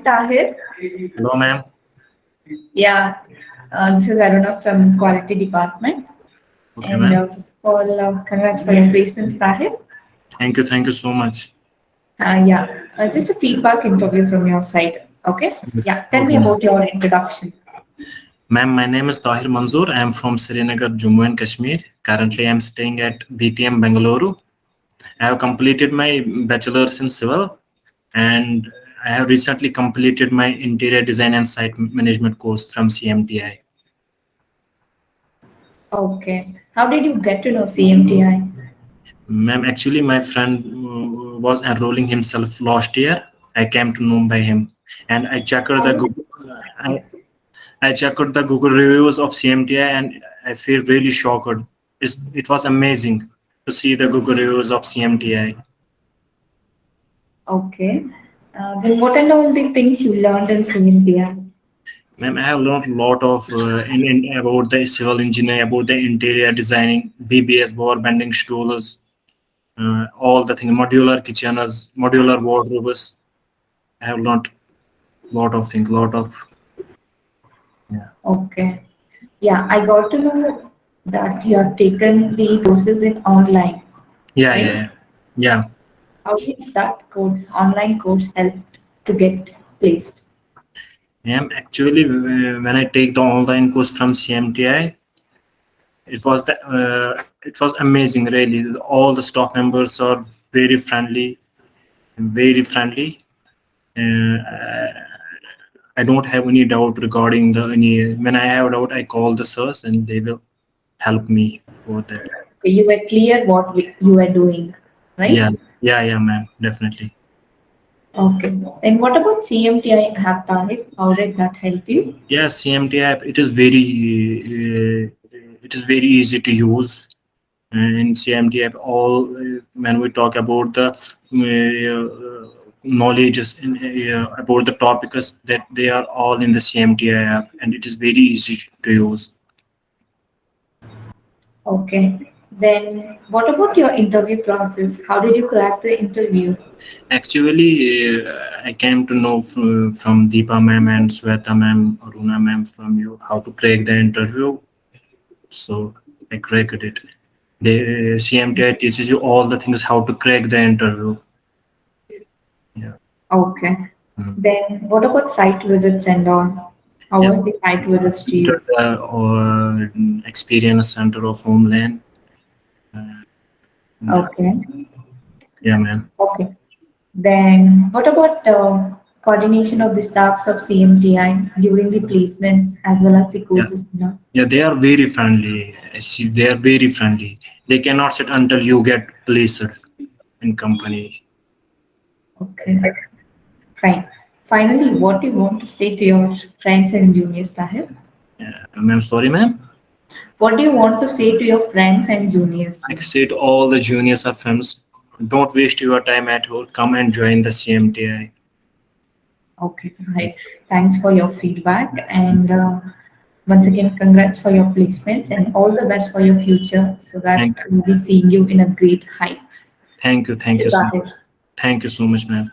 Tahir. Hello, ma'am. Yeah, this is Aruna from Quality Department. Okay, And ma'am. first of all, congrats for your placements, Tahir. Thank you so much. Just a feedback interview from your side. Okay. Yeah, tell me Okay, ma'am. about your introduction. Ma'am, my name is Tahir Manzoor. I am from Srinagar, Jammu and Kashmir. Currently, I am staying at BTM Bengaluru. I have completed my bachelor's in civil, and I have recently completed my interior design and site management course from CMTI. Okay. How did you get to know CMTI? Ma'am, actually, my friend was enrolling himself last year. I came to know by him, and How did I, I checked the Google reviews of CMTI, and I feel really shocked. It was amazing to see the Google reviews of CMTI. Okay. Then what and all the things you learned in CMTI? Ma'am, I have learned a lot of about the civil engineering, about the interior designing, BBS, board bending stools, all the things, modular kitchens, modular wardrobes. I have learned a lot of things, lot of yeah, Okay. Yeah, I got to know that you have taken the courses in online, yeah, yeah, right? yeah. Yeah. How did that course, online course, help to get placed? Ma'am, actually, when I take the online course from CMTI, it was amazing, really. All the staff members are very friendly, very friendly. Uh, I don't have any doubt regarding the any. When I have doubt, I call the sirs and they will help me for that. Okay, you were clear what you were doing, Yeah, right? yeah, ma'am, definitely. Okay. Then what about CMTI have done it? How did that help you? Yeah, CMT app. It is very easy to use. In CMT app, all when we talk about the knowledges about the topics that they are all in the CMTI app, and it is very easy to use. Okay. Then what about your interview process? How did you crack the interview? Actually, I came to know from Deepa ma'am and Sweta ma'am, Aruna ma'am from you how to crack the interview. So I cracked it. The CMTI teaches you all the things how to crack the interview. Yeah. Okay. Mm. Then what about site visits and all? How Yes. was the site visits to Visited you? the Experience Center of Homeland. Uh, and, Okay. yeah, ma'am. Okay. Then what about coordination of the staffs of CMTI during the placements as well as the Yeah. courses? Yeah, they are very friendly. See, they are very friendly. They cannot sit until you get placed in company. Okay, fine. Finally, what do you want to say to your friends and juniors, Tahir? Yeah. Ma'am, sorry, ma'am. What do you want to say to your friends and juniors? Like said, all the juniors are friends. Don't waste your time at home. Come and join the CMTI. Okay, right. Thanks for your feedback. And once again, congrats for your placements and all the best for your future so that Thank, we'll be seeing you in a great heights. thank you, Thank thank you, you so, Tahir. thank you so much, ma'am.